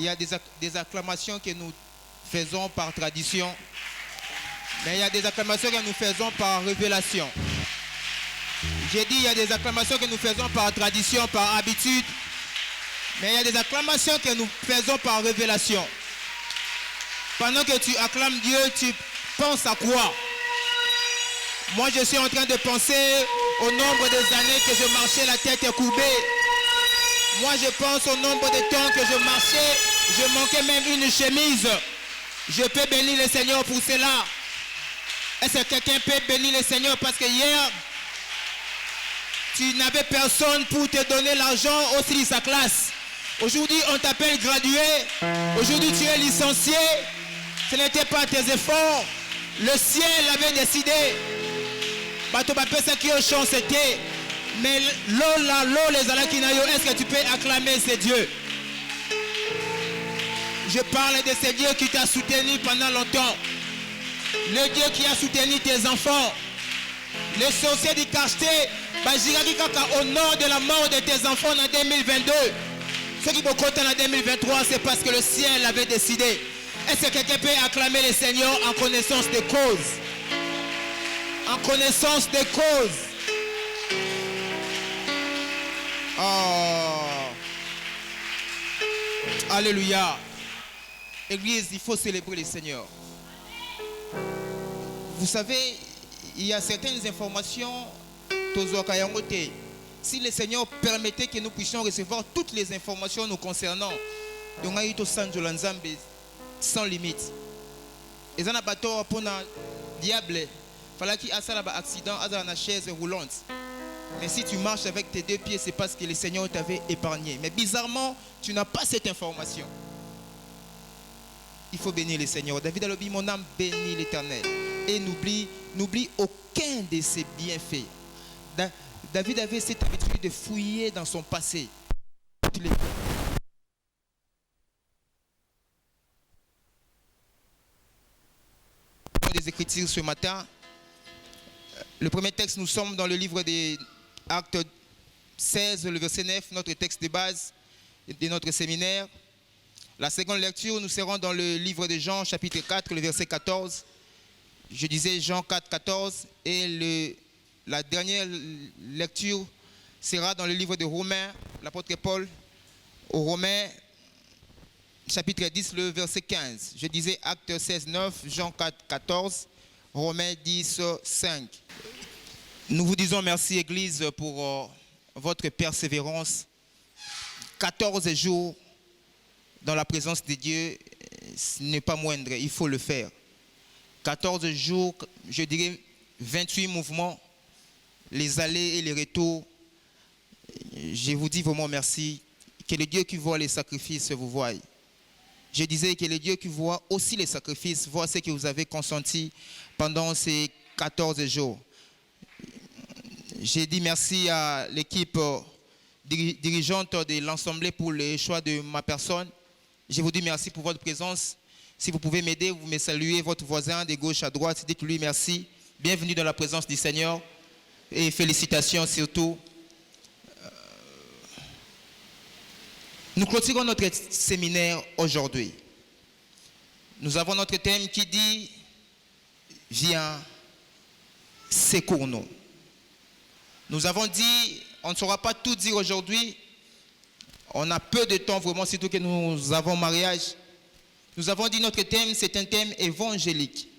y a des acclamations que nous faisons par tradition, mais il y a des acclamations que nous faisons par révélation. J'ai dit il y a des acclamations que nous faisons par tradition, par habitude, mais il y a des acclamations que nous faisons par révélation. Pendant que tu acclames Dieu, tu penses à quoi? Moi, je suis en train de penser au nombre des années que je marchais la tête courbée. Moi, je pense au nombre de temps que je marchais, je manquais même une chemise. Je peux bénir le Seigneur pour cela. Est-ce que quelqu'un peut bénir le Seigneur parce que hier, tu n'avais personne pour te donner l'argent au style de sa classe. Aujourd'hui, on t'appelle gradué. Aujourd'hui, tu es licencié. Ce n'était pas tes efforts. Le ciel avait décidé. Mais est-ce que tu peux acclamer ces dieux? Je parle de ces dieux qui t'ont soutenu pendant longtemps. Le Dieu qui a soutenu tes enfants. Les sorciers du quartier, au nord de la mort de tes enfants en 2022. Ceux qui vont compter en 2023, c'est parce que le ciel avait décidé. Est-ce que quelqu'un peut acclamer le Seigneur en connaissance des causes? En connaissance des causes. Oh. Alléluia. Église, il faut célébrer le Seigneur. Vous savez, il y a certaines informations. Si le Seigneur permettait que nous puissions recevoir toutes les informations nous concernant, sans limite. Et ça n'a pas tort pour un diable. Il fallait qu'il y ait un accident à une chaise roulante. Mais si tu marches avec tes deux pieds, c'est parce que le Seigneur t'avait épargné. Mais bizarrement, tu n'as pas cette information. Il faut bénir le Seigneur. David a dit, mon âme bénit l'Éternel. Et n'oublie aucun de ses bienfaits. David avait cette habitude de fouiller dans son passé. Des Écritures ce matin. Le premier texte, nous sommes dans le livre des Actes 16, le verset 9, notre texte de base de notre séminaire. La seconde lecture, nous serons dans le livre de Jean, chapitre 4, le verset 14. Je disais Jean 4, 14. Et la dernière lecture sera dans le livre de Romains, l'apôtre Paul, aux Romains, chapitre 10, le verset 15. Je disais Actes 16, 9, Jean 4, 14, Romains 10, 5. Nous vous disons merci, Église, pour votre persévérance. 14 jours dans la présence de Dieu, ce n'est pas moindre, il faut le faire. 14 jours, je dirais 28 mouvements, les allées et les retours. Je vous dis vraiment merci. Que le Dieu qui voit les sacrifices vous voie. Je disais que le Dieu qui voit aussi les sacrifices voit ce que vous avez consenti pendant ces 14 jours. J'ai dit merci à l'équipe dirigeante de l'Assemblée pour le choix de ma personne. Je vous dis merci pour votre présence. Si vous pouvez m'aider, vous me saluez votre voisin de gauche à droite. Dites-lui merci. Bienvenue dans la présence du Seigneur. Et félicitations surtout. Nous clôturons notre séminaire aujourd'hui. Nous avons notre thème qui dit « Viens, secours-nous ». Nous avons dit, on ne saura pas tout dire aujourd'hui. On a peu de temps vraiment, surtout que nous avons mariage. Nous avons dit notre thème, c'est un thème évangélique.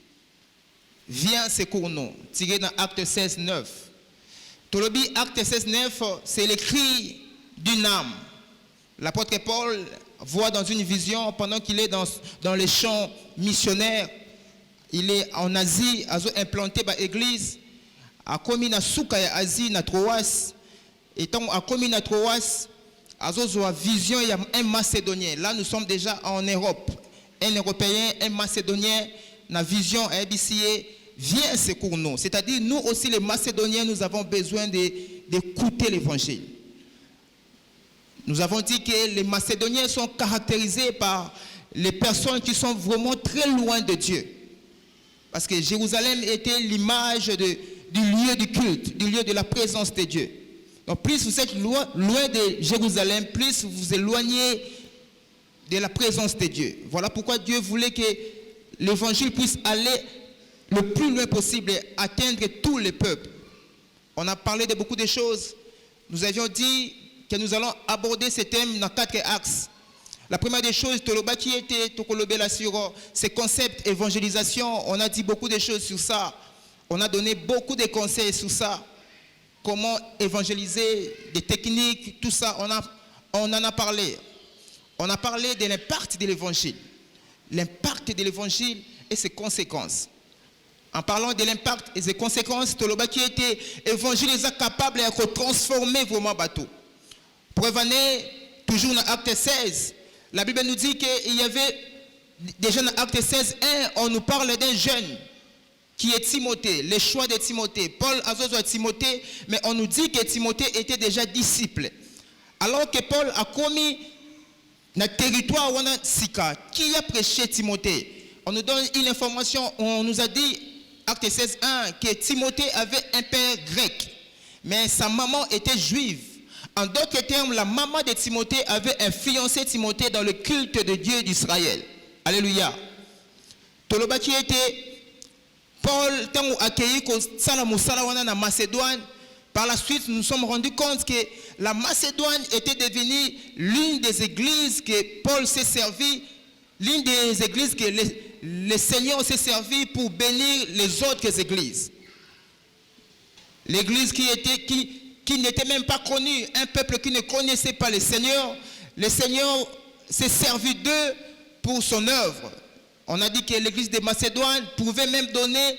« Viens, secours-nous », tiré dans Acte 16, 9. Tolobi, Acte 16, 9, c'est le cri d'une âme. L'apôtre Paul voit dans une vision, pendant qu'il est dans les champs missionnaires, il est en Asie, a implanté l'église, a commis na souka ya Asie, na Troas, et tant a commis na Troas, a vision, il y a un Macédonien. Là, nous sommes déjà en Europe. Un Européen, un Macédonien, na vision à ABCA, viens secours nous. C'est-à-dire, nous aussi, les Macédoniens, nous avons besoin d'écouter l'évangile. Nous avons dit que les Macédoniens sont caractérisés par les personnes qui sont vraiment très loin de Dieu. Parce que Jérusalem était l'image du lieu du culte, du lieu de la présence de Dieu. Donc plus vous êtes loin de Jérusalem, plus vous vous éloignez de la présence de Dieu. Voilà pourquoi Dieu voulait que l'évangile puisse aller le plus loin possible et atteindre tous les peuples. On a parlé de beaucoup de choses. Nous avions dit que nous allons aborder ce thème dans 4 axes. La première des choses, Toloba qui était Tokolobela sur ces concepts évangélisation, on a dit beaucoup de choses sur ça. On a donné beaucoup de conseils sur ça. Comment évangéliser, des techniques, tout ça, on en a parlé. On a parlé de l'impact de l'évangile. L'impact de l'évangile et ses conséquences. En parlant de l'impact et ses conséquences, Toloba qui était évangélisé capable de transformer vraiment bateau. Preuve année, toujours dans Acte 16, la Bible nous dit qu'il y avait déjà dans Acte 16, on nous parle d'un jeune qui est Timothée, le choix de Timothée. Paul a besoin de Timothée, mais on nous dit que Timothée était déjà disciple. Alors que Paul a commis dans le territoire où on a Sika, qui a prêché Timothée. On nous donne une information, on nous a dit, Acte 16, 1, que Timothée avait un père grec, mais sa maman était juive. En d'autres termes, la maman de Timothée avait influencé Timothée dans le culte de Dieu d'Israël. Alléluia. Toloba qui était Paul, tant accueilli comme Salamoussalawana en Macédoine, par la suite, nous nous sommes rendus compte que la Macédoine était devenue l'une des églises que Paul s'est servi, l'une des églises que le Seigneur s'est servi pour bénir les autres églises. L'église qui n'était même pas connue, un peuple qui ne connaissait pas le Seigneur s'est servi d'eux pour son œuvre. On a dit que l'église de Macédoine pouvait même donner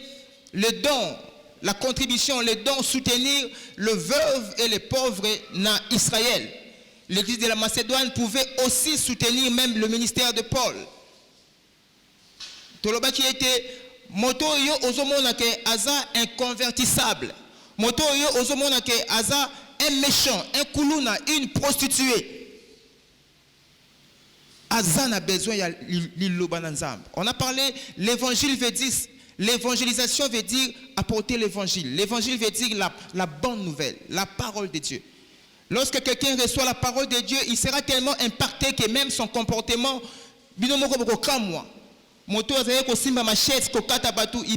le don, la contribution, le don, soutenir le veuve et les pauvres dans Israël. L'église de la Macédoine pouvait aussi soutenir même le ministère de Paul. Toloba qui était moto yo ozomona ke aza inconvertissable. Moto yo ozomona ke aza un méchant, un koulouna, une prostituée. Aza n'a besoin ya liloba na nzambe. On a parlé, l'évangile veut dire, l'évangélisation veut dire apporter l'évangile. L'évangile veut dire la bonne nouvelle, la parole de Dieu. Lorsque quelqu'un reçoit la parole de Dieu, il sera tellement impacté que même son comportement, il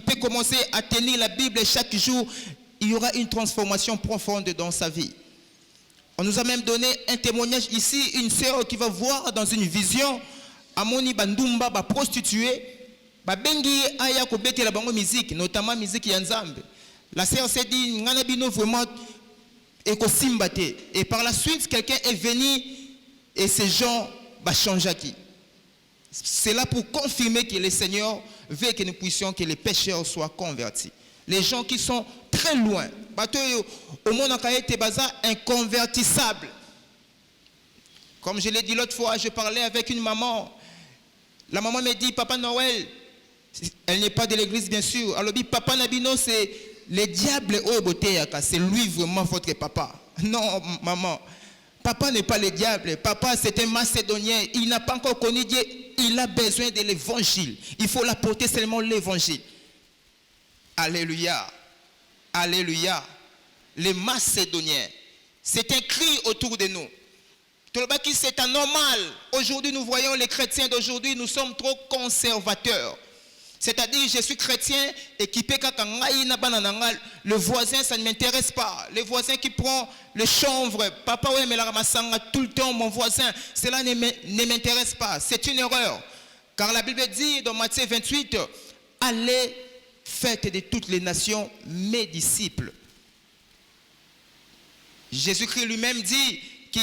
peut commencer à tenir la Bible chaque jour. Il y aura une transformation profonde dans sa vie. On nous a même donné un témoignage ici, une sœur qui va voir dans une vision Amoni Bandumba ba prostituée, ba bengi aya ko bete la bango musique, notamment musique ya Nzambe. La sœur s'est dit ngana bino vraiment ekosimbate. Et par la suite, quelqu'un est venu et ces gens va changer qui. C'est là pour confirmer que le Seigneur veut que nous puissions, que les pécheurs soient convertis. Les gens qui sont très loin, au monde a été inconvertissable. Comme je l'ai dit l'autre fois, je parlais avec une maman. La maman me dit, Papa Noël, elle n'est pas de l'église bien sûr. Alors dit, Papa Nabino, c'est le diable au beauté, c'est lui vraiment votre papa. Non, maman. Papa n'est pas le diable. Papa, c'est un Macédonien. Il n'a pas encore connu Dieu. Il a besoin de l'évangile. Il faut l'apporter seulement l'évangile. Alléluia. Alléluia. Les Macédoniens. C'est un cri autour de nous. C'est anormal. Aujourd'hui, nous voyons les chrétiens d'aujourd'hui, nous sommes trop conservateurs. C'est-à-dire, je suis chrétien et qui peut le voisin, ça ne m'intéresse pas. Le voisin qui prend le chanvre, papa, ouais, mais la ramassanga tout le temps, mon voisin, cela ne m'intéresse pas. C'est une erreur. Car la Bible dit dans Matthieu 28, allez, faites de toutes les nations mes disciples. Jésus-Christ lui-même dit que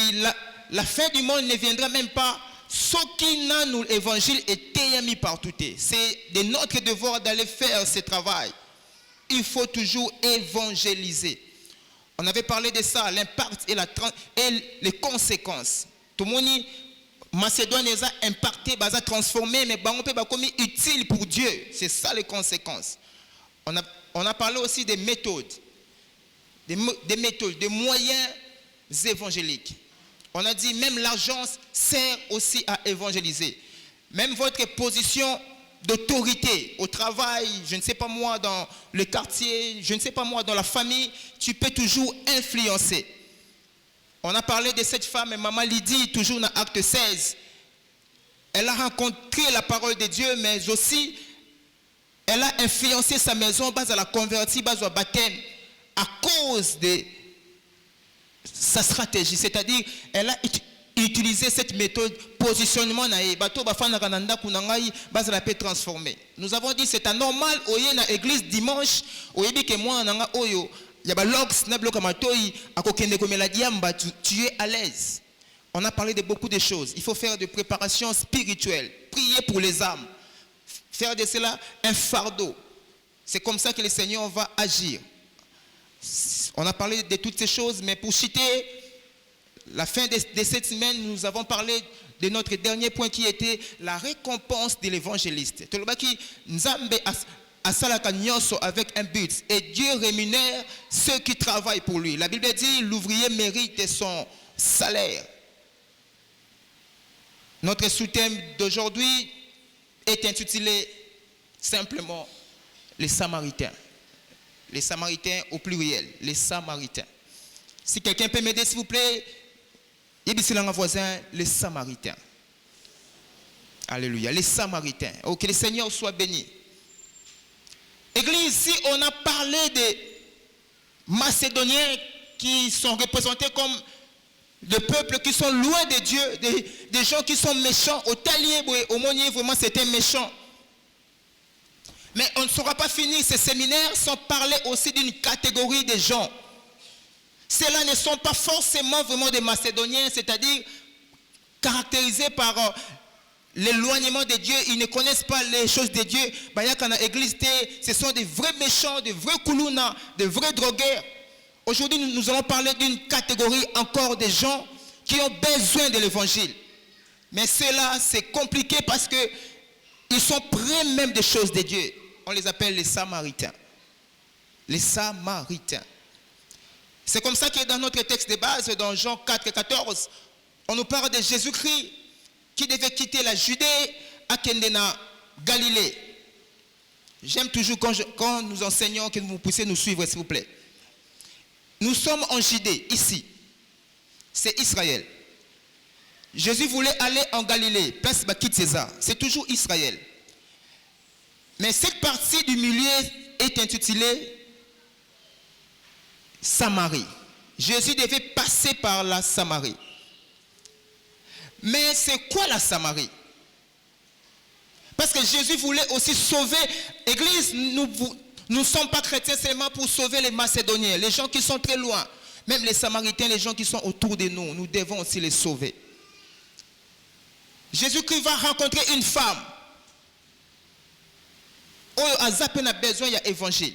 la fin du monde ne viendra même pas. Ce qui n'a nous l'évangile est mis partout. C'est de notre devoir d'aller faire ce travail. Il faut toujours évangéliser. On avait parlé de ça, l'impact et les conséquences. Tout le monde, Macédoine les a impactés, les a transformés, mais on peut pas utile pour Dieu. C'est ça les conséquences. On a parlé aussi des méthodes, des moyens évangéliques. On a dit même l'argent sert aussi à évangéliser. Même votre position d'autorité au travail, je ne sais pas moi dans le quartier, je ne sais pas moi dans la famille, tu peux toujours influencer. On a parlé de cette femme, maman Lydie, toujours dans Acte 16. Elle a rencontré la parole de Dieu, mais aussi elle a influencé sa maison, base à la convertie, base au baptême, à cause de sa stratégie. C'est-à-dire, elle a utilisé cette méthode, positionnement, bateau bafana kananda kunangai, base à la paix transformée. Nous avons dit c'est anormal, oye na église dimanche, oyebi que moi nanga oyo, yaba lox na bloka matoi, akokende komela diamba, tu es à l'aise. On a parlé de beaucoup de choses. Il faut faire des préparations spirituelles, prier pour les âmes, faire de cela un fardeau. C'est comme ça que le Seigneur va agir. On a parlé de toutes ces choses, mais pour citer la fin de cette semaine, nous avons parlé de notre dernier point qui était la récompense de l'évangéliste. Avec un but. Et Dieu rémunère ceux qui travaillent pour lui. La Bible dit l'ouvrier mérite son salaire. Notre sous-thème d'aujourd'hui est intitulé simplement les Samaritains. Les Samaritains au pluriel, les Samaritains. Si quelqu'un peut m'aider, s'il vous plaît, un voisin, les Samaritains. Alléluia, les Samaritains. Oh, que le Seigneur soit béni. Église, si on a parlé des Macédoniens qui sont représentés comme des peuples qui sont loin de Dieu, des gens qui sont méchants, au talier, au monier, vraiment c'était méchant. Mais on ne saura pas finir ces séminaires sans parler aussi d'une catégorie de gens. Ceux-là ne sont pas forcément vraiment des Macédoniens, c'est-à-dire caractérisés par l'éloignement de Dieu. Ils ne connaissent pas les choses de Dieu. Ce sont des vrais méchants, des vrais koulouna, des vrais drogueurs. Aujourd'hui, nous allons parler d'une catégorie encore de gens qui ont besoin de l'évangile. Mais ceux-là, c'est compliqué parce qu'ils sont près même des choses de Dieu. On les appelle les Samaritains. Les Samaritains. C'est comme ça que dans notre texte de base, dans Jean 4 et 14, on nous parle de Jésus-Christ qui devait quitter la Judée à Kendena, Galilée. J'aime toujours quand nous enseignons que vous puissiez nous suivre, s'il vous plaît. Nous sommes en Judée, ici. C'est Israël. Jésus voulait aller en Galilée, place Bakit César. C'est toujours Israël. Mais cette partie du milieu est intitulée Samarie. Jésus devait passer par la Samarie. Mais c'est quoi la Samarie? Parce que Jésus voulait aussi sauver. Église, nous ne sommes pas chrétiens seulement pour sauver les Macédoniens, les gens qui sont très loin. Même les Samaritains, les gens qui sont autour de nous, nous devons aussi les sauver. Jésus-Christ va rencontrer une femme. Oh, Azapé a besoin, il y a évangile.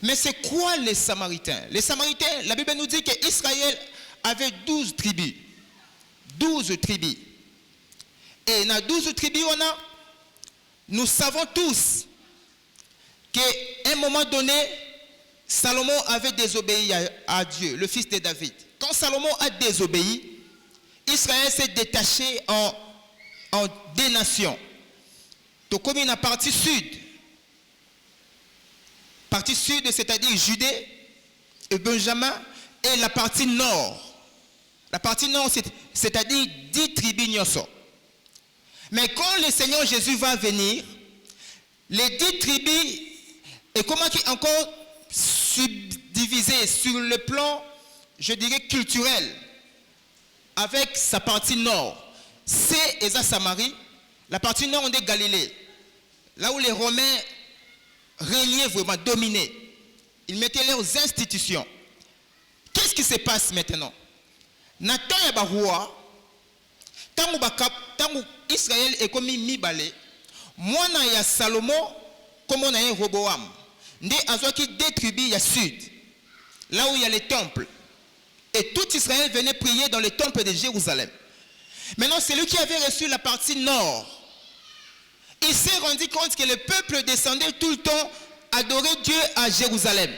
Mais c'est quoi les Samaritains? Les Samaritains, la Bible nous dit qu'Israël avait 12 tribus. 12 tribus. Et dans 12 tribus, nous savons tous qu'à un moment donné, Salomon avait désobéi à Dieu, le fils de David. Quand Salomon a désobéi, Israël s'est détaché en deux nations. Donc, comme il y a partie sud, c'est-à-dire Judée et Benjamin, et la partie nord. La partie nord, c'est-à-dire 10 tribus Nyoso. Mais quand le Seigneur Jésus va venir, les 10 tribus, et comment qui encore subdivisé sur le plan, je dirais, culturel, avec sa partie nord. C'est Esa Samarie, la partie nord, on est Galilée. Là où les Romains régnaient vraiment, dominaient. Ils mettaient leurs institutions. Qu'est-ce qui se passe maintenant? Nathan et Baroua, tant Israël est comme Mibale, moi il y a Salomon, comme on a un Roboam. Ndé Azoki détribue il sud, là où il y a les temples. Et tout Israël venait prier dans les temples de Jérusalem. Maintenant, celui qui avait reçu la partie nord, il s'est rendu compte que le peuple descendait tout le temps adorer Dieu à Jérusalem.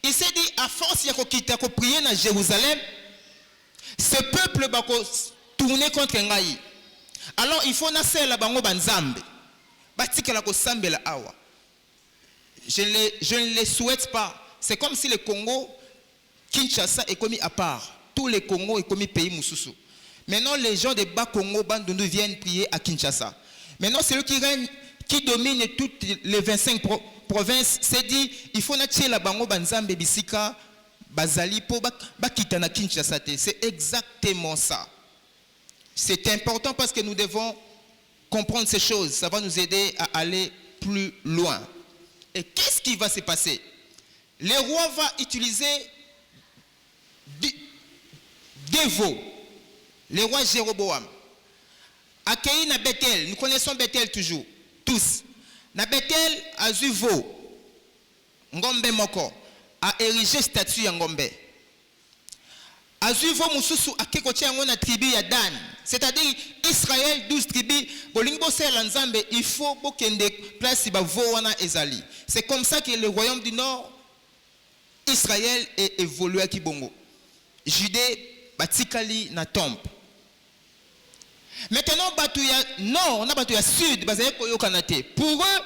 Il s'est dit, à force de prier dans Jérusalem, ce peuple va tourner contre Ngaï. Alors, il faut naser la bango banzambe. Je ne les souhaite pas. C'est comme si le Congo, Kinshasa est commis à part. Tous les Congos est commis pays Moussoussou. Maintenant, les gens de Bas-Congo, Bandundu viennent prier à Kinshasa. Maintenant, celui qui règne, qui domine toutes les 25 provinces, s'est dit, il faut nacher la bango banzambe bisika bazali po bakita na Kinshasa. C'est exactement ça. C'est important parce que nous devons comprendre ces choses. Ça va nous aider à aller plus loin. Et qu'est-ce qui va se passer? Le roi va utiliser des veaux. Le roi Jéroboam. Accueilli na Bethel. Nous connaissons Bethel toujours. Tous. Na Bethel a eu veau. Ngombe moko. A érigé statue ya ngombe. A eu veau mususu a kekoche yango na tribu ya Dan. C'est-à-dire Israël 12 tribus. Bolingbo se lanzambe. Il faut bokende place ba veau wana ezali. C'est comme ça que le royaume du Nord, Israël, est évolué à Kibongo. Judée, Batikali, na tombe. Maintenant, Batouya Nord, on a Batouya Sud, Bazaye Koyo Kanate. Pour eux,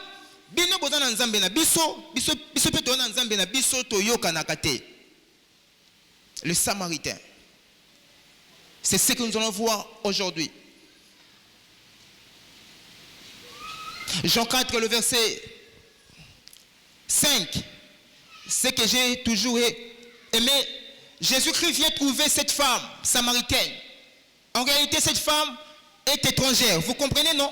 Bino Bozana Nzambe na Biso, Biso Petona Nzambe na Biso, Toyo Kanakate. Le Samaritain. C'est ce que nous allons voir aujourd'hui. Jean 4, le verset 5. Ce que j'ai toujours aimé, Jésus-Christ vient trouver cette femme samaritaine. En réalité, cette femme est étrangère. Vous comprenez, non?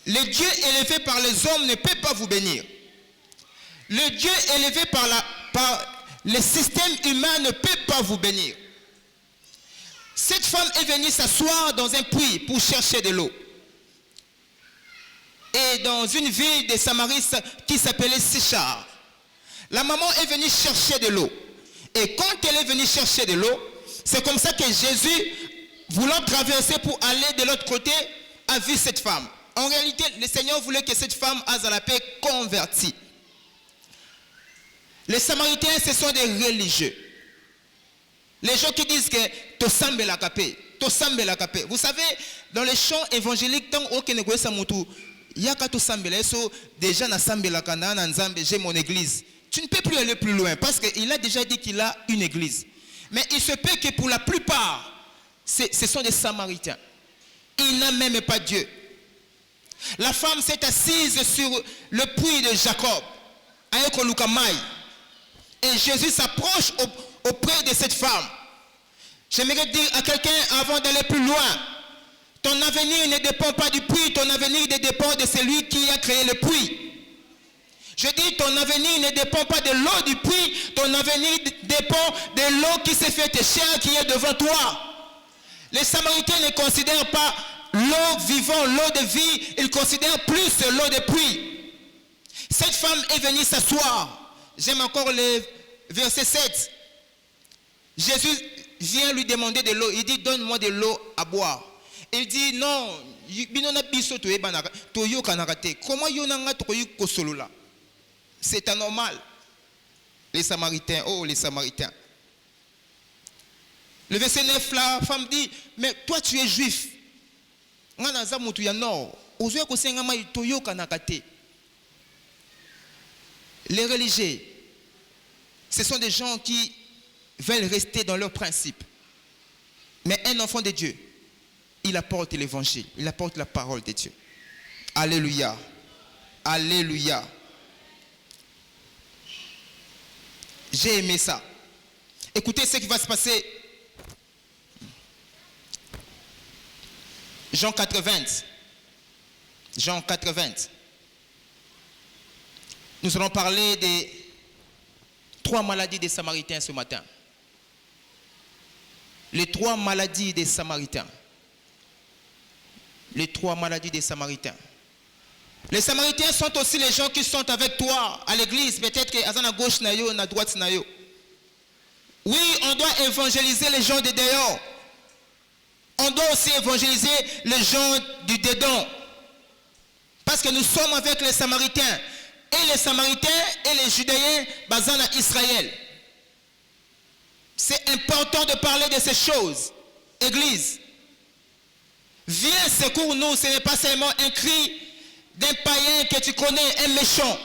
Le Dieu élevé par les hommes ne peut pas vous bénir. Le Dieu élevé par le système humain ne peut pas vous bénir. Cette femme est venue s'asseoir dans un puits pour chercher de l'eau. Et dans une ville de Samarie qui s'appelait Sichar. La maman est venue chercher de l'eau. Et quand elle est venue chercher de l'eau, c'est comme ça que Jésus, voulant traverser pour aller de l'autre côté, a vu cette femme. En réalité, le Seigneur voulait que cette femme, Azalapé, convertie. Les Samaritains, ce sont des religieux. Les gens qui disent que Tosambe la kapé, Tosambe la kapé. Vous savez, dans les chants évangéliques, tant au Kénégoé Samoutou, Yaka Tosambe la so, déjà na Sambe la Kana, na Nzambe, j'ai mon église. Tu ne peux plus aller plus loin parce qu'il a déjà dit qu'il a une église. Mais il se peut que pour la plupart, ce sont des Samaritains. Il n'a même pas Dieu. La femme s'est assise sur le puits de Jacob, avec Olukamai. Et Jésus s'approche auprès de cette femme. J'aimerais dire à quelqu'un avant d'aller plus loin, ton avenir ne dépend pas du puits, ton avenir dépend de celui qui a créé le puits. Je dis, ton avenir ne dépend pas de l'eau du puits, ton avenir dépend de l'eau qui s'est faite chère, qui est devant toi. Les Samaritains ne considèrent pas l'eau vivante, l'eau de vie, ils considèrent plus l'eau de puits. Cette femme est venue s'asseoir. J'aime encore le verset 7. Jésus vient lui demander de l'eau. Il dit, donne-moi de l'eau à boire. Il dit, non, comment c'est anormal. Les Samaritains, oh les Samaritains. Le verset 9, la femme dit, mais toi tu es juif. Les religieux, ce sont des gens qui veulent rester dans leurs principes. Mais un enfant de Dieu, il apporte l'évangile, il apporte la parole de Dieu. Alléluia. Alléluia. J'ai aimé ça. Écoutez ce qui va se passer. Jean 4:20. Jean 4:20. Nous allons parler des 3 maladies des Samaritains ce matin. Les 3 maladies des Samaritains. Les 3 maladies des Samaritains. Les Samaritains sont aussi les gens qui sont avec toi à l'église. Peut-être que à gauche, à droite. Oui, on doit évangéliser les gens de dehors. On doit aussi évangéliser les gens du dedans. Parce que nous sommes avec les Samaritains. Et les Samaritains et les Judéens basés en Israël. C'est important de parler de ces choses. Église, viens secours-nous, ce n'est pas seulement un cri d'un païen que tu connais, un méchant.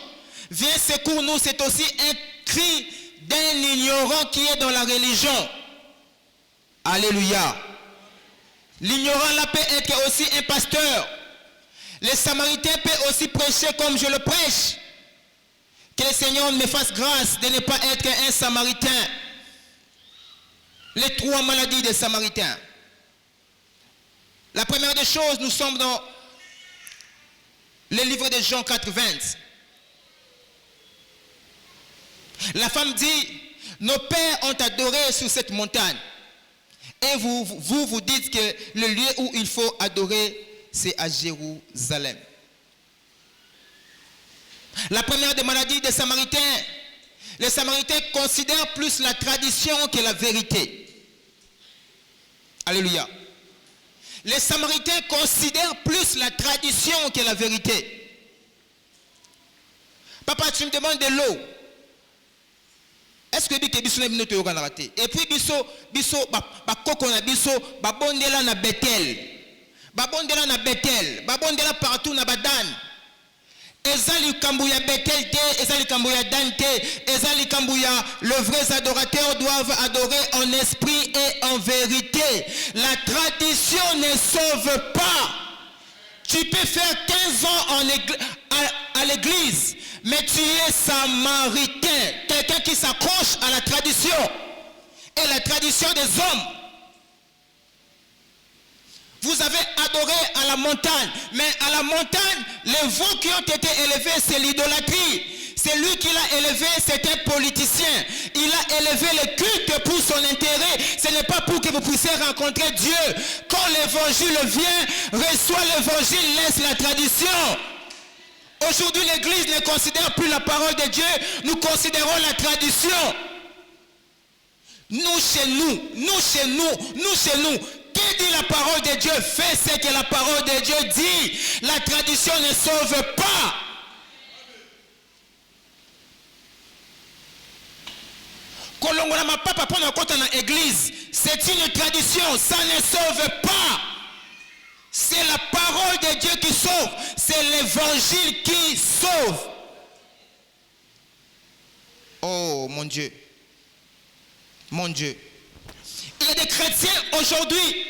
Viens secours-nous, c'est aussi un cri d'un ignorant qui est dans la religion. Alléluia. L'ignorant là peut être aussi un pasteur. Les Samaritains peuvent aussi prêcher comme je le prêche. Que le Seigneur me fasse grâce de ne pas être un Samaritain. Les 3 maladies des Samaritains. La première des choses, nous sommes dans le livre de Jean 80. La femme dit, nos pères ont adoré sur cette montagne. Et vous dites que le lieu où il faut adorer, c'est à Jérusalem. La première des maladies des Samaritains, les Samaritains considèrent plus la tradition que la vérité. Alléluia. Les Samaritains considèrent plus la tradition que la vérité. Papa, tu me demandes de l'eau. Est-ce que tu as dit que tu as raté? Et puis, biso, bakoko biso, babondela na Bethel. Babondela na Bethel. Babondela partout na Badan. Ezali kambuya Bethel te, ezali kambuya Dan te, ezali kambuya. Les vrais adorateurs doivent adorer en esprit et en vérité. La tradition ne sauve pas. Tu peux faire 15 ans à l'église, mais tu es samaritain, quelqu'un qui s'accroche à la tradition et la tradition des hommes. Vous avez adoré à la montagne, mais à la montagne, les veaux qui ont été élevés, c'est l'idolâtrie. C'est lui qui l'a élevé, c'est un politicien. Il a élevé le culte pour son intérêt. Ce n'est pas pour que vous puissiez rencontrer Dieu. Quand l'évangile vient, reçoit l'évangile, laisse la tradition. Aujourd'hui, l'église ne considère plus la parole de Dieu, nous considérons la tradition. Nous chez nous. Qui dit la parole de Dieu? Fais ce que la parole de Dieu dit. La tradition ne sauve pas. Kolongola ma papa pendant qu'on est dans l'église, c'est une tradition, ça ne sauve pas. C'est la parole de Dieu qui sauve. C'est l'évangile qui sauve. Oh mon Dieu. Mon Dieu. Il y a des chrétiens aujourd'hui.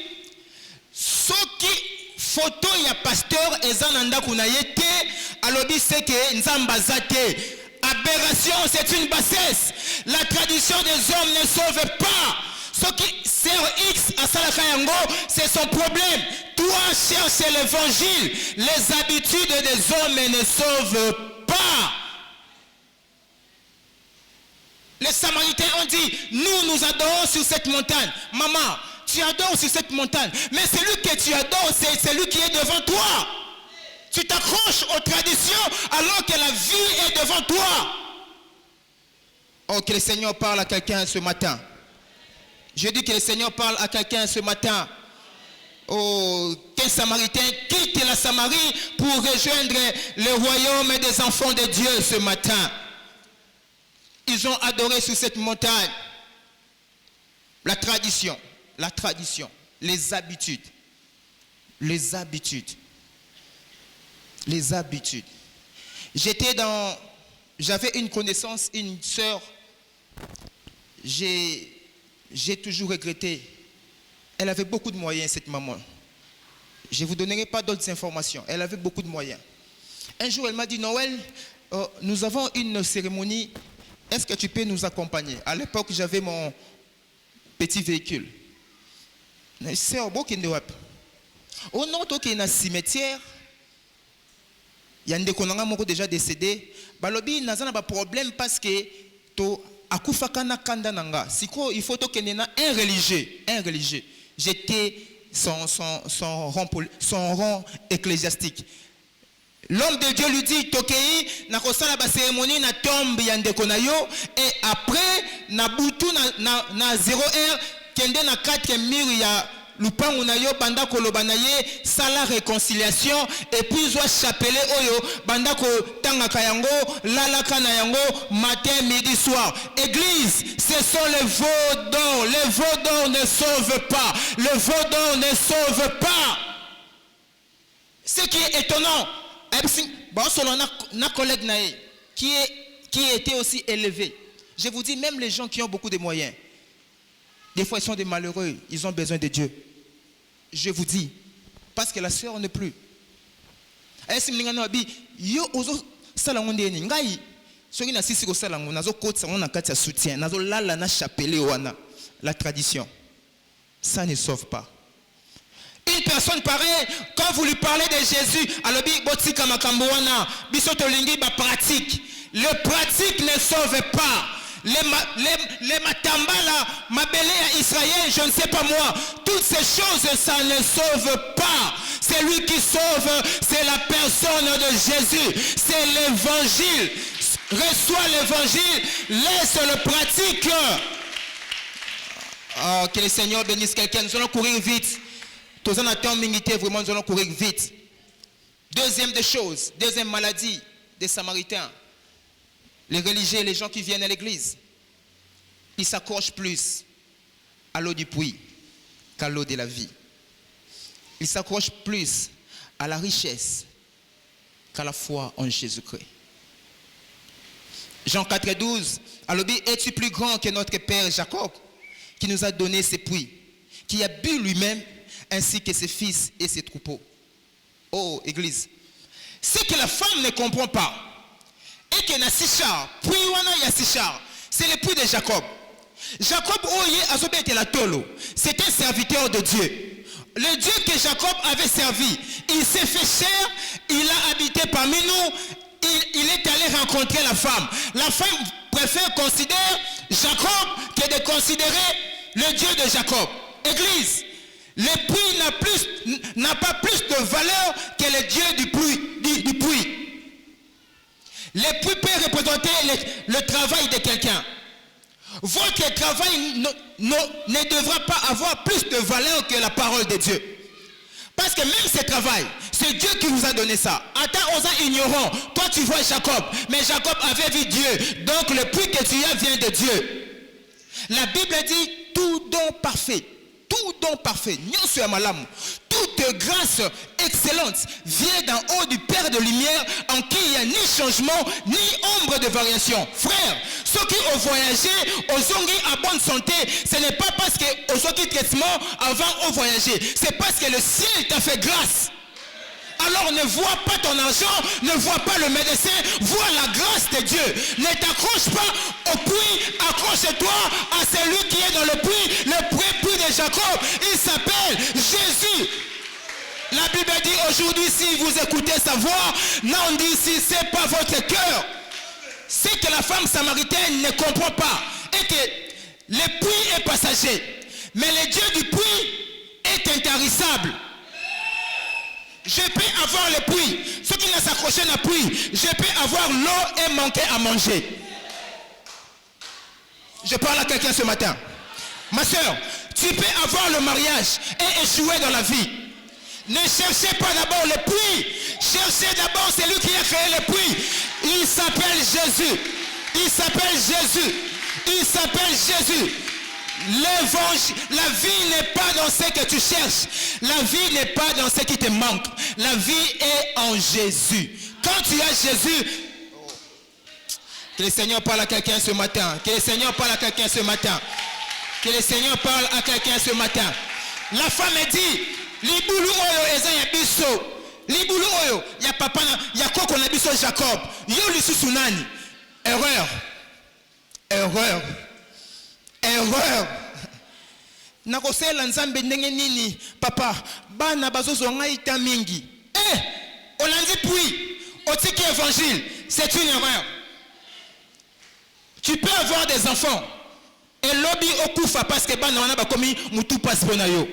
Ceux qui photo ya pasteur ezananda kunayete alobi seke nzambazate. Aberration, c'est une bassesse. La tradition des hommes ne sauve pas. Ce qui sert X à Salakayango, c'est son problème. Toi, cherche l'évangile. Les habitudes des hommes ne sauvent pas. Les Samaritains ont dit, nous adorons sur cette montagne. Maman, tu adores sur cette montagne. Mais celui que tu adores, c'est celui qui est devant toi. Tu t'accroches aux traditions alors que la vie est devant toi. Oh, que le Seigneur parle à quelqu'un ce matin. Je dis que le Seigneur parle à quelqu'un ce matin. Oh, qu'un Samaritain quitte la Samarie pour rejoindre le royaume des enfants de Dieu ce matin. Ils ont adoré sur cette montagne. La tradition, les habitudes. J'avais une connaissance, une sœur. J'ai toujours regretté. Elle avait beaucoup de moyens, cette maman. Je ne vous donnerai pas d'autres informations. Elle avait beaucoup de moyens. Un jour, elle m'a dit, Noël, nous avons une cérémonie. Est-ce que tu peux nous accompagner? À l'époque, j'avais mon petit véhicule. C'est au beau qu'il au nom de un cimetière, il y a des déjà décédé. Balobi n'a pas de problème parce que il faut un religieux. J'étais son rang ecclésiastique. L'homme de Dieu lui dit, Tokei, na kosala ba cérémonie na tombe ya ndeko na yo, et après na butu na 0 kende na 4 mur ya lupangu na yo banda koloba na ye sala réconciliation et puis zo chapelet oyo banda ko tangaka yango lalaka na yango matin midi soir. Église, ce sont les veaux d'or. Les veaux d'or ne sauvent pas. Le veau d'or ne sauve pas. Ce qui est étonnant, un collègue qui était aussi élevé. Je vous dis, même les gens qui ont beaucoup de moyens, des fois ils sont des malheureux, ils ont besoin de Dieu. je vous dis, parce que la sœur n'est plus. Est-ce que yo ozo salango ndeni ngai soki na sisi ko salango nazo kotsa on na kati ya soutien nazo lala na chapelet wana la tradition ça ne sauve pas. Une personne pareille, quand vous lui parlez de Jésus, alobi botika makambo wana biso tolingi ba pratique. Le pratique ne sauve pas. Les matambala, mabele à Israël, je ne sais pas moi, toutes ces choses, ça ne sauve pas. C'est lui qui sauve, c'est la personne de Jésus, c'est l'évangile. Reçois l'évangile, laisse-le pratique. Oh, que le Seigneur bénisse quelqu'un. Nous allons courir vite. Tous en attendant minité, vraiment, nous allons courir vite. Deuxième des choses, deuxième maladie des Samaritains. Les religieux, les gens qui viennent à l'église, ils s'accrochent plus à l'eau du puits qu'à l'eau de la vie. Ils s'accrochent plus à la richesse qu'à la foi en Jésus-Christ. Jean 4,12, alobi, es-tu plus grand que notre père Jacob, qui nous a donné ses puits, qui a bu lui-même, ainsi que ses fils et ses troupeaux. Oh, Église, c'est que la femme ne comprend pas. Et que na Sichar, puis wana ya Sichar, c'est le puits de Jacob. Jacob oye azobe était la tolo. C'est un serviteur de Dieu. Le Dieu que Jacob avait servi, il s'est fait chair, il a habité parmi nous, il est allé rencontrer la femme. La femme préfère considérer Jacob que de considérer le Dieu de Jacob. Église, le puits n'a pas plus de valeur que le Dieu du puits. Le puits peut représenter le travail de quelqu'un. Votre travail ne devra pas avoir plus de valeur que la parole de Dieu. Parce que même ce travail, c'est Dieu qui vous a donné ça. Attends, on est ignorant. Toi, tu vois Jacob. Mais Jacob avait vu Dieu. Donc, le puits que tu as vient de Dieu. La Bible dit, tout don parfait. Tout don parfait. Toute grâce excellente vient d'en haut du Père de lumière en qui il n'y a ni changement ni ombre de variation. Frère, ceux qui ont voyagé, aux ongi à bonne santé, ce n'est pas parce que aux autres traitements avant ont voyagé, c'est parce que le ciel t'a fait grâce. Alors ne vois pas ton argent, ne vois pas le médecin, vois la grâce de Dieu. Ne t'accroche pas au puits, accroche-toi à celui qui est dans le puits de Jacob. Il s'appelle Jésus. La Bible dit aujourd'hui, si vous écoutez sa voix, non dit si ce n'est pas votre cœur. C'est que la femme samaritaine ne comprend pas. Et que le puits est passager. Mais le Dieu du puits est intarissable. Je peux avoir le puits. Ceux qui ne s'accrochent à puits, je peux avoir l'eau et manquer à manger. Je parle à quelqu'un ce matin. Ma soeur, tu peux avoir le mariage et échouer dans la vie. Ne cherchez pas d'abord le puits. Cherchez d'abord celui qui a créé le puits. Il s'appelle Jésus. Il s'appelle Jésus. Il s'appelle Jésus. L'évangile, la vie n'est pas dans ce que tu cherches. La vie n'est pas dans ce qui te manque. La vie est en Jésus. Quand tu as Jésus, que le Seigneur parle à quelqu'un ce matin. Que le Seigneur parle à quelqu'un ce matin. Que le Seigneur parle à quelqu'un ce matin. La femme dit, libulu oyo eza ya biso. Libulu oyo ya papa ya koko na biso Jacob. Yo lisusu nani? Erreur. Erreur. Erreur. Nakosela nzambe ndenge nini papa bana bazozwa ngai ta mingi. Olandi puis otiki évangile, c'est une erreur. Tu peux avoir des enfants et lobby okufa parce que bana wana bakomi mutu passe pona yo.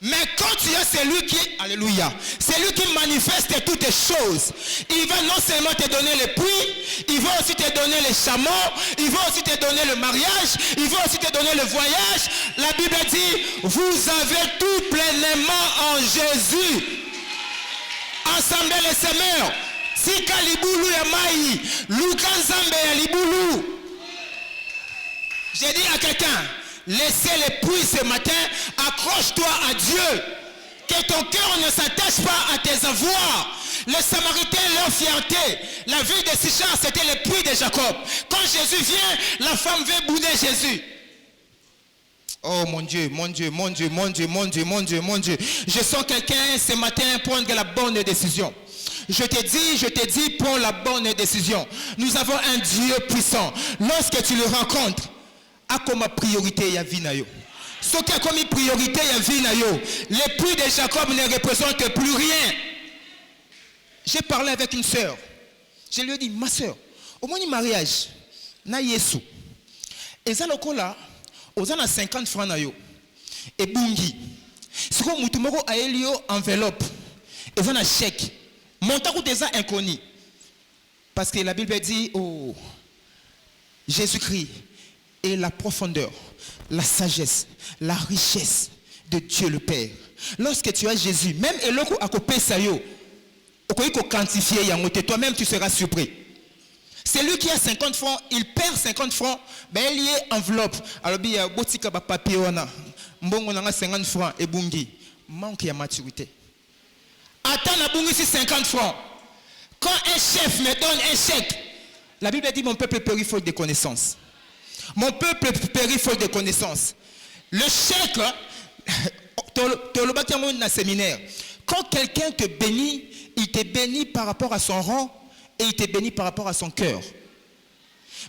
Mais quand tu as celui qui, alléluia, celui qui manifeste toutes les choses, il va non seulement te donner le puits, il va aussi te donner les chameaux, il va aussi te donner le mariage, il va aussi te donner le voyage. La Bible dit, vous avez tout pleinement en Jésus. Ensemble les semeurs, sika libulu ya mai, lukanzambe ya libulu. J'ai dit à quelqu'un, laissez les puits ce matin, accroche-toi à Dieu. Que ton cœur ne s'attache pas à tes avoirs. Les Samaritains, leur fierté, la ville de Sichar, c'était le puits de Jacob. Quand Jésus vient, la femme veut bouder Jésus. Oh mon Dieu, mon Dieu, mon Dieu, mon Dieu, mon Dieu, mon Dieu, mon Dieu. Je sens quelqu'un ce matin prendre la bonne décision. Je te dis, prends la bonne décision. Nous avons un Dieu puissant. Lorsque tu le rencontres, a comme priorité ya vie na yo. Ce qui a comme priorité ya vie na yo. L'époux de Jacob ne représente plus rien. J'ai parlé avec une sœur. Je lui ai dit, ma sœur, au moins mariage, na Yesu. Et ça là, aux ans 50 francs na yo. Et bungi. Ce qu'on moutumoko a elio enveloppe. Et ça un chèque. Montant déjà inconnu. Parce que la Bible dit, oh, Jésus-Christ est la profondeur, la sagesse, la richesse de Dieu le Père. Lorsque tu as Jésus, même eloko akopé sayo, quantifier toi-même tu seras surpris. Celui qui a 50 francs, il perd 50 francs, ben il y a enveloppe. Alors il y a botika ba papier wana, mbongo nanga 50 francs et bungi, manque de maturité. Attends la bungi si 50 francs. Quand un chef me donne un chèque, la Bible dit mon peuple périt faute de connaissances. Mon peuple périt faute de connaissances. Le chèque, dans séminaire, quand quelqu'un te bénit, il te bénit par rapport à son rang et il te bénit par rapport à son cœur.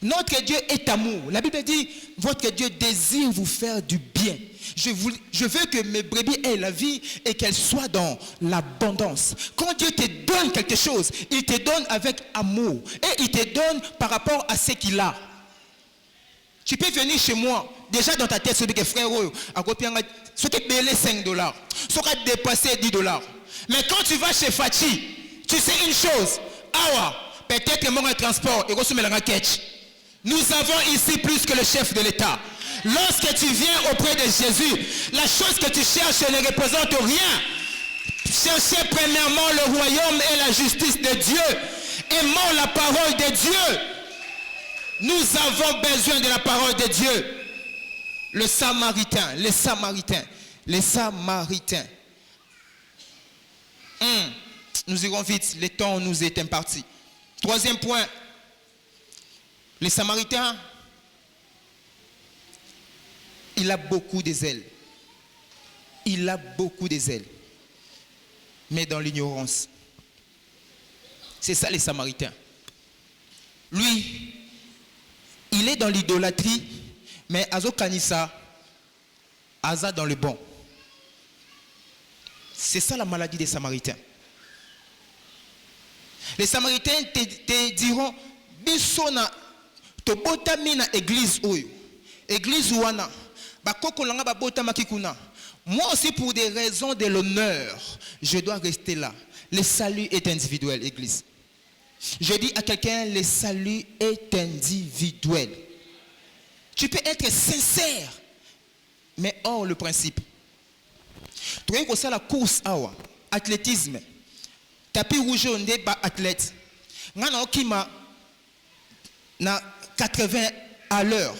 Notre Dieu est amour. La Bible dit, votre Dieu désire vous faire du bien. Je veux que mes brebis aient la vie et qu'elles soient dans l'abondance. Quand Dieu te donne quelque chose, il te donne avec amour. Et il te donne par rapport à ce qu'il a. Tu peux venir chez moi, déjà dans ta tête, ce que frère, ce qui est 5 $, ce qui a dépassé 10 $. Mais quand tu vas chez Fachi, tu sais une chose. Awa, peut-être mon transport, et nous avons ici plus que le chef de l'État. Lorsque tu viens auprès de Jésus, la chose que tu cherches ne représente rien. Cherchez premièrement le royaume et la justice de Dieu. Aimons la parole de Dieu. Nous avons besoin de la parole de Dieu. Le Samaritain, les Samaritains, les Samaritains. Nous irons vite, le temps nous est imparti. Troisième point, les Samaritains, il a beaucoup de zèle. Il a beaucoup de zèle. Mais dans l'ignorance. C'est ça les Samaritains. Lui, il est dans l'idolâtrie, mais Azo Kanissa, Aza dans le bon. C'est ça la maladie des Samaritains. Les Samaritains te diront, Bissona, to botami na église oyo. Église ouana. Bakoko langa ba botama kikuna. Moi aussi pour des raisons de l'honneur, je dois rester là. Le salut est individuel, église. Je dis à quelqu'un, le salut est individuel. Tu peux être sincère, mais hors le principe. Tu vois que ça la course awa, athlétisme. Tapis rouge on est athlète. Ngana okima na 80 à l'heure.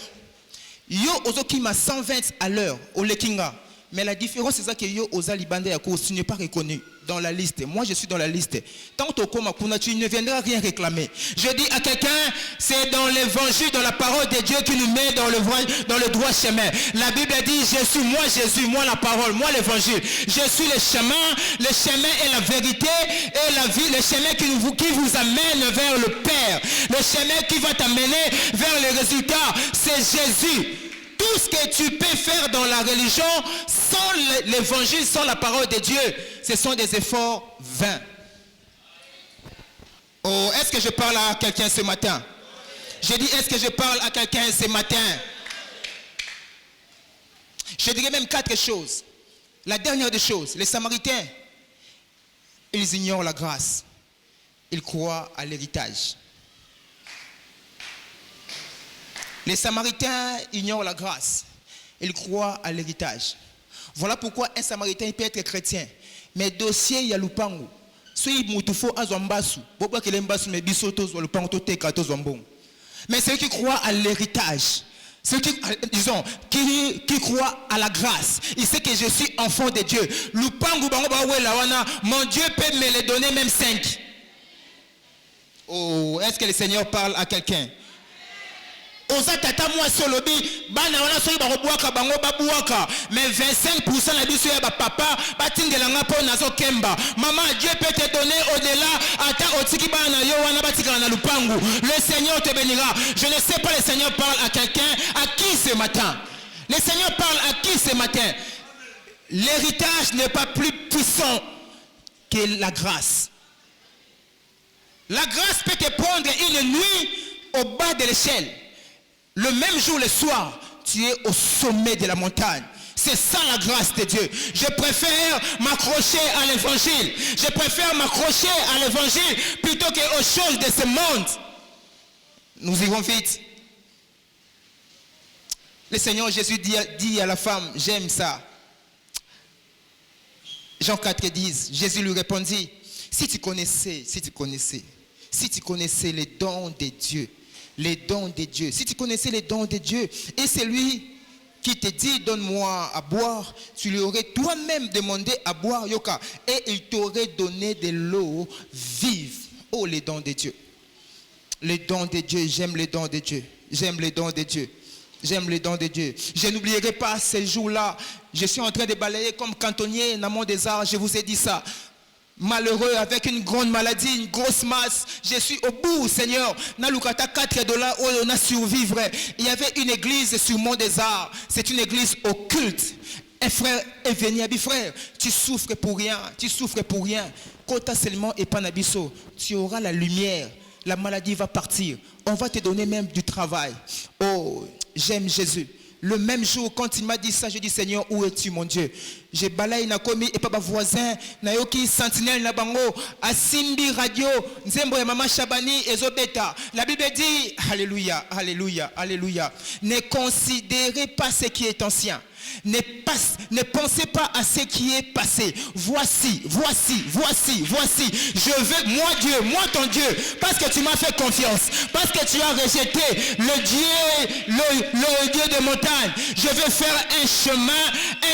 Yo ozokima 120 à l'heure au lekinga. Mais la différence c'est ça que yo oza libanda ya course, tu n'es pas reconnu dans la liste. Moi je suis dans la liste. Tant que tu ne viendras rien réclamer. Je dis à quelqu'un, c'est dans l'évangile, dans la parole de Dieu qui nous met dans le droit chemin. La Bible dit, je suis moi Jésus, moi la parole, moi l'évangile. Je suis le chemin et la vérité et la vie, le chemin qui vous amène vers le Père. Le chemin qui va t'amener vers les résultats, c'est Jésus. Tout ce que tu peux faire dans la religion, sans l'évangile, sans la parole de Dieu, ce sont des efforts vains. Oh, est-ce que je parle à quelqu'un ce matin? Je dis, est-ce que je parle à quelqu'un ce matin? Je dirais même 4 choses. La dernière des choses, les Samaritains, ils ignorent la grâce. Ils croient à l'héritage. Les Samaritains ignorent la grâce. Ils croient à l'héritage. Voilà pourquoi un Samaritain peut être chrétien. Mais dossier il y a lupango. Mais ceux qui croient à l'héritage, ceux qui, disons, qui croient à la grâce, ils savent que je suis enfant de Dieu. Mon Dieu peut me les donner même 5. Oh, est-ce que le Seigneur parle à quelqu'un? Oza tata moi solobi bana wana soki bakobwaka bango babwaka mais 25% na biso ya papa batindelanga mpo nazo kemba. Maman, Dieu peut te donner au-delà ata otiki bana yo wana batikala na lupangu. Le Seigneur te bénira. Je ne sais pas, le Seigneur parle à quelqu'un à qui ce matin? Le Seigneur parle à qui ce matin? L'héritage n'est pas plus puissant que la grâce. La grâce peut te prendre une nuit au bas de l'échelle. Le même jour, le soir, tu es au sommet de la montagne. C'est ça la grâce de Dieu. Je préfère m'accrocher à l'évangile. Je préfère m'accrocher à l'évangile plutôt qu'aux choses de ce monde. Nous irons vite. Le Seigneur Jésus dit à la femme, j'aime ça. Jean 4 dit, Jésus lui répondit, si tu connaissais les dons de Dieu, si tu connaissais les dons de Dieu, et c'est lui qui te dit, donne-moi à boire, tu lui aurais toi-même demandé à boire, Yoka, et il t'aurait donné de l'eau vive. Oh, les dons de Dieu. Les dons de Dieu, j'aime les dons de Dieu. J'aime les dons de Dieu. J'aime les dons de Dieu. Je n'oublierai pas ces jours-là. Je suis en train de balayer comme cantonnier dans mon désert. Je vous ai dit ça. Malheureux avec une grande maladie, une grosse masse. Je suis au bout, Seigneur. Nalukata $4, on a survivre. Il y avait une église sur mon désert. C'est une église occulte. Un frère est venu à frère. Tu souffres pour rien. Tu souffres pour rien. Kota seulement et panabiso. Tu auras la lumière. La maladie va partir. On va te donner même du travail. Oh, j'aime Jésus. Le même jour, quand il m'a dit ça, je dis, Seigneur, où es-tu, mon Dieu? J'ai balayé na komi et papa voisin, na yoki sentinelle na bango, asimbi radio, nzembo ya mama Shabani ezobeta. La Bible dit, alléluia, alléluia, alléluia. Ne considérez pas ce qui est ancien. Ne pensez pas à ce qui est passé. Voici. Je veux, moi Dieu, moi ton Dieu, parce que tu m'as fait confiance, parce que tu as rejeté le Dieu de montagne. Je veux faire un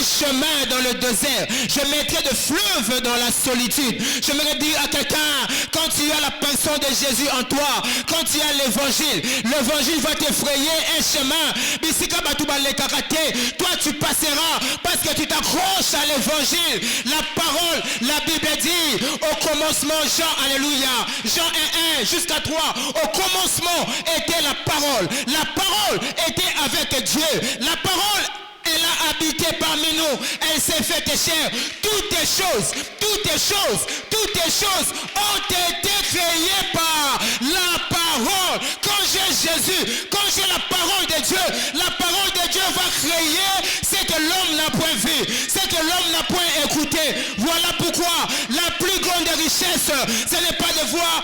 chemin dans le désert. Je mettrai de fleuves dans la solitude. Je me dire à quelqu'un, quand tu as la personne de Jésus en toi, quand tu as l'évangile va t'effrayer un chemin. Toi tu passeras parce que tu t'accroches à l'évangile. La parole, la Bible dit au commencement, Jean, alléluia, Jean 1, jusqu'à 3, au commencement était la parole. La parole était avec Dieu. La parole, elle a habité parmi nous. Elle s'est faite chair. Toutes les choses ont été créées par la parole. Quand j'ai Jésus, quand j'ai la parole de Dieu va créer ce que l'homme n'a point vu, ce que l'homme n'a point écouté. Voilà pourquoi la plus grande richesse, ce n'est pas d'avoir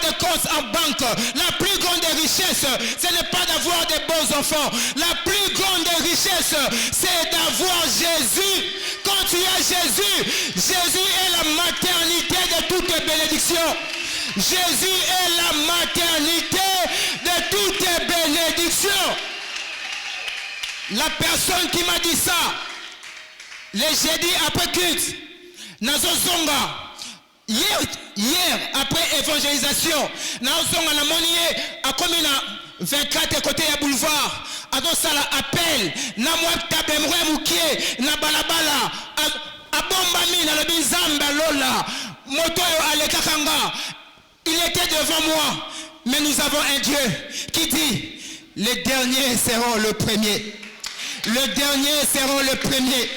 des comptes en banque. La plus grande richesse, ce n'est pas d'avoir des bons enfants. La plus grande richesse, c'est d'avoir Jésus. Quand tu as Jésus, Jésus est la maternité de toutes les bénédictions. Jésus est la maternité de toutes les bénédictions. La personne qui m'a dit ça, le jeudi après culte, Nazozonga, hier après évangélisation, Nazozonga na monié a commis 24 côté à boulevard, a sala appel, na moi tabemwe moukie, na balabala, a bombami na le bizamba lola, moto ale kakanga, il était devant moi, mais nous avons un Dieu qui dit, les derniers seront le premier. Les derniers seront le premier.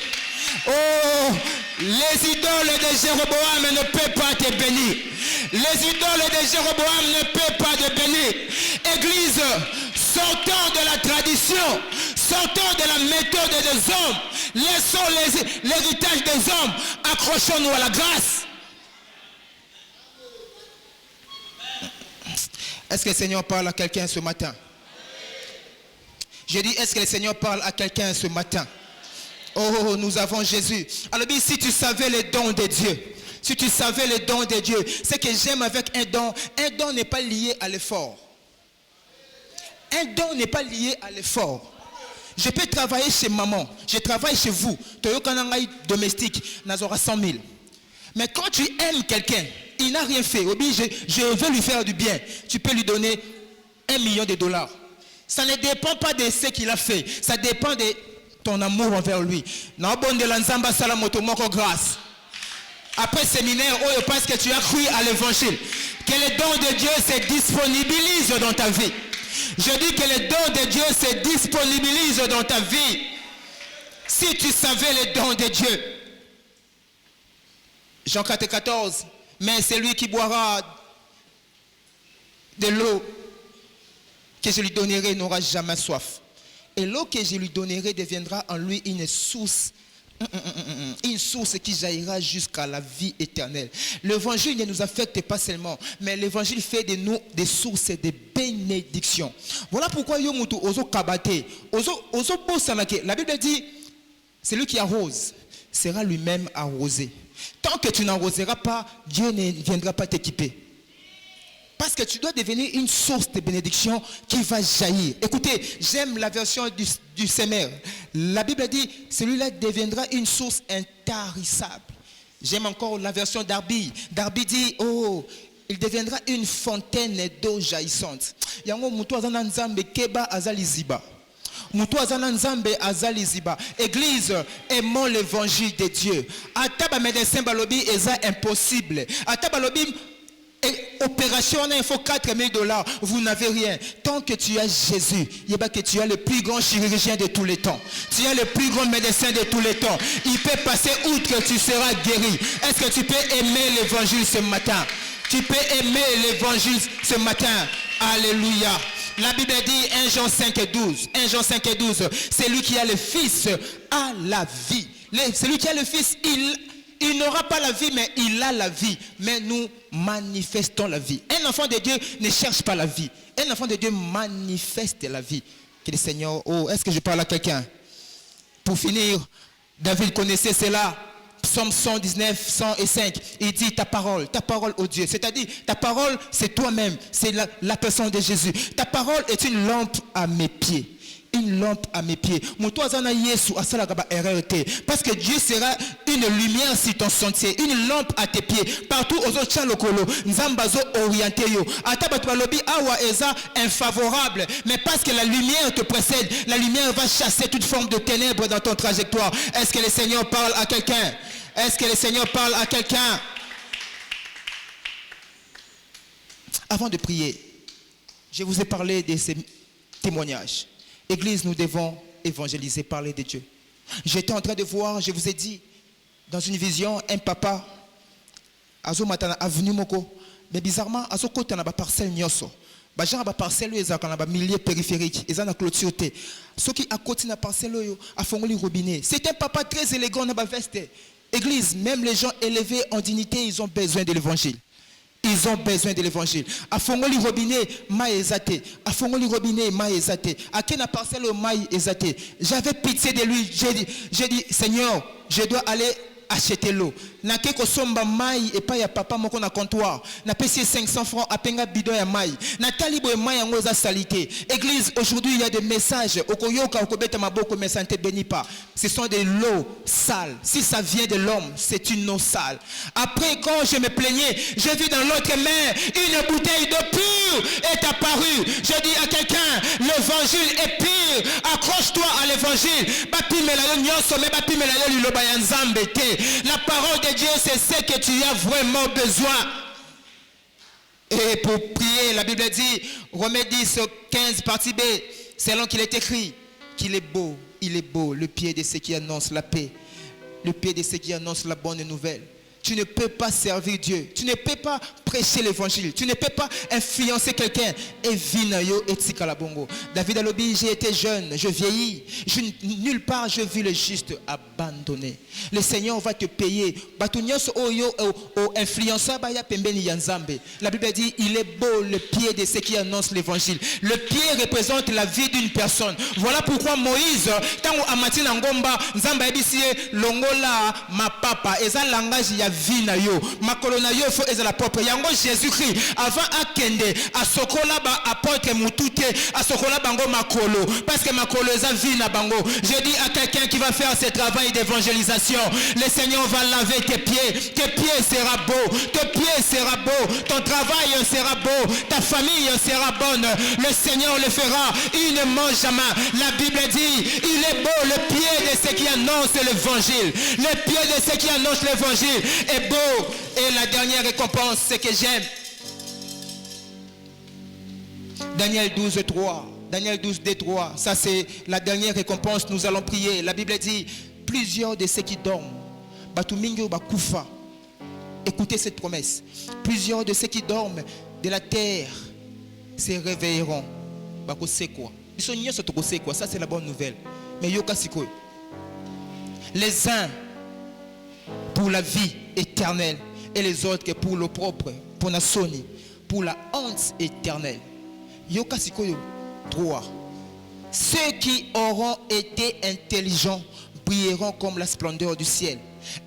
Oh, les idoles de Jéroboam ne peuvent pas te bénir. Les idoles de Jéroboam ne peuvent pas te bénir. Église, sortons de la tradition, sortons de la méthode des hommes, laissons l'héritage des hommes, accrochons-nous à la grâce. Est-ce que le Seigneur parle à quelqu'un ce matin? Je dis, est-ce que le Seigneur parle à quelqu'un ce matin? Oh, nous avons Jésus. Alors, si tu savais les dons de Dieu, si tu savais les dons de Dieu, ce que j'aime avec un don n'est pas lié à l'effort. Un don n'est pas lié à l'effort. Je peux travailler chez maman, je travaille chez vous, domestique, n'azora 100 000. Mais quand tu aimes quelqu'un, il n'a rien fait, je veux lui faire du bien, tu peux lui donner $1 million. Ça ne dépend pas de ce qu'il a fait. Ça dépend de ton amour envers lui. Grâce. Après séminaire, oh, parce que tu as cru à l'évangile, que les dons de Dieu se disponibilisent dans ta vie. Je dis que les dons de Dieu se disponibilisent dans ta vie. Si tu savais les dons de Dieu. Jean 4,14. Mais celui qui boira de l'eau que je lui donnerai n'aura jamais soif. Et l'eau que je lui donnerai deviendra en lui une source qui jaillira jusqu'à la vie éternelle. L'évangile ne nous affecte pas seulement, mais l'évangile fait de nous des sources de bénédiction. Voilà pourquoi la Bible dit, celui qui arrose sera lui-même arrosé. Tant que tu n'arroseras pas, Dieu ne viendra pas t'équiper. Parce que tu dois devenir une source de bénédiction qui va jaillir. Écoutez, j'aime la version du Semeur. La Bible dit, celui-là deviendra une source intarissable. J'aime encore la version d'Arbi. D'Arbi dit, oh, il deviendra une fontaine d'eau jaillissante. Yango mutu azana nzambe keba azali ziba. Mutu azana nzambe azali ziba. Église, aimons l'évangile de Dieu. Ataba médecin balobi eza impossible. Ataba balobi et opération, il faut $4,000. Vous n'avez rien. Tant que tu as Jésus, il y a que tu as le plus grand chirurgien de tous les temps. Tu as le plus grand médecin de tous les temps. Il peut passer outre que tu seras guéri. Est-ce que tu peux aimer l'évangile ce matin? Tu peux aimer l'évangile ce matin. Alléluia. La Bible dit 1 Jean 5,12. 1 Jean 5,12. C'est lui qui a le Fils a la vie. Celui qui a le Fils, il n'aura pas la vie, mais il a la vie. Mais nous manifestons la vie. Un enfant de Dieu ne cherche pas la vie. Un enfant de Dieu manifeste la vie. Que le Seigneur... Oh, est-ce que je parle à quelqu'un? Pour finir, David connaissait cela. Psaume 119, 105. Il dit ta parole ô Dieu. C'est-à-dire, ta parole, c'est toi-même. C'est la personne de Jésus. Ta parole est une lampe à mes pieds. Une lampe à mes pieds. Parce que Dieu sera une lumière sur ton sentier, une lampe à tes pieds. Partout aux autres lokolo, nzambazo orienté yo. Atabatwalobi awa eza infavorable, mais parce que la lumière te précède, la lumière va chasser toute forme de ténèbres dans ton trajectoire. Est-ce que le Seigneur parle à quelqu'un? Est-ce que le Seigneur parle à quelqu'un? Avant de prier, je vous ai parlé de ces témoignages. Église, nous devons évangéliser, parler de Dieu. J'étais en train de voir, je vous ai dit, dans une vision, un papa, azo matana avenue moko, mais bizarrement, azo kota na ba parcelle nyoso. Ba genre ba parcelle yo ezaka na ba milieu périphérique, ezana clôtureté. Ceux qui à côté na parcelle yo a fongoli robinet. C'est un papa très élégant na ba veste. Église, même les gens élevés en dignité, ils ont besoin de l'évangile. Ils ont besoin de l'évangile. A fongoli robinet, ma ezate. A fongoli robinet, ma ezate. A kena parcelle au ma ezate. J'avais pitié de lui. J'ai dit, Seigneur, je dois aller acheter l'eau. Nake ko somba mai et pas ya papa moko na comptoir. Na payé 500 francs à penga bidon ya mai. Na talibo mai yango za salité. Église, aujourd'hui il y a des messages. Okoyoka okobeta maboko mais ça ne te bénit pas. Ce sont des lots sales. Si ça vient de l'homme, c'est une eau sale. Après quand je me plaignais, j'ai vu dans l'autre main une bouteille d'eau pure est apparue. Je dis à quelqu'un, l'évangile est pur. Accroche-toi à l'évangile. La parole de Dieu, c'est ce que tu as vraiment besoin. Et pour prier, la Bible dit, Romains 10, 15, partie B, selon qu'il est écrit, qu'il est beau, il est beau, le pied de ceux qui annoncent la paix, le pied de ceux qui annoncent la bonne nouvelle. Tu ne peux pas servir Dieu. Tu ne peux pas prêcher l'évangile. Tu ne peux pas influencer quelqu'un. Et vinayo et tikalabongo. David Alobi, j'ai été jeune, je vieillis. Nulle part je vis le juste abandonné. Le Seigneur va te payer. La Bible dit, il est beau le pied de ceux qui annoncent l'évangile. Le pied représente la vie d'une personne. Voilà pourquoi Moïse, tango amati na ngomba, nzamba ebisie longola ma papa. Eza langage ya vie na yo. Makolo na yo fo eza la propre. yango Jésus-Christ avant akende asokola ba apôtre mutute asokola bango makolo parce que makolo eza vie na bango. Je dis à quelqu'un qui va faire ce travail d'évangélisation, le Seigneur va laver tes pieds sera beau, tes pieds sera beau, ton travail sera beau, ta famille sera bonne, le Seigneur le fera, il ne ment jamais. La Bible dit, il est beau le pied de ceux qui annoncent l'évangile, le pied de ceux qui annoncent l'évangile est beau. Et la dernière récompense, c'est que j'aime Daniel 12, 3. Daniel 12, 3. Ça, c'est la dernière récompense. Nous allons prier. La Bible dit, plusieurs de ceux qui dorment, Batumingo Bakufa. Écoutez cette promesse. Plusieurs de ceux qui dorment de la terre se réveilleront. Ça, c'est la bonne nouvelle. Mais yoka sikoy. Les uns pour la vie éternelle et les autres pour l'opprobre, pour la soni, pour la honte éternelle. Yoka sikoyo 3. Ceux qui auront été intelligents brilleront comme la splendeur du ciel.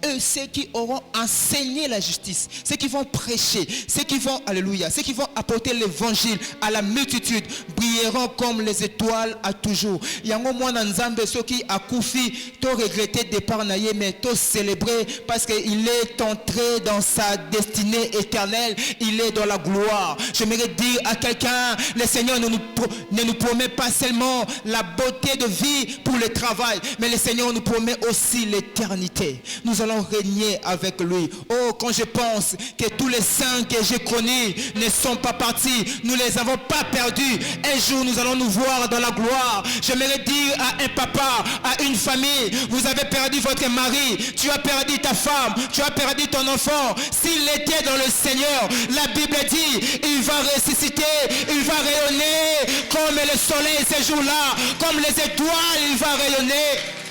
Eux, ceux qui auront enseigné la justice, ceux qui vont prêcher, ceux qui vont, alléluia, ceux qui vont apporter l'évangile à la multitude, brilleront comme les étoiles à toujours. Yango mwana nzambe ceux qui a koufi, to regretté départ naïe, mais to célébrer parce qu'il est entré dans sa destinée éternelle, il est dans la gloire. J'aimerais dire à quelqu'un, le Seigneur ne nous promet pas seulement la beauté de vie pour le travail, mais le Seigneur nous promet aussi l'éternité. Nous allons régner avec lui. Oh, quand je pense que tous les saints que j'ai connus ne sont pas partis, nous ne les avons pas perdus. Un jour, nous allons nous voir dans la gloire. J'aimerais dire à un papa, à une famille, vous avez perdu votre mari, tu as perdu ta femme, tu as perdu ton enfant. S'il était dans le Seigneur, la Bible dit, il va ressusciter, il va rayonner comme le soleil ces jours-là, comme les étoiles, il va rayonner.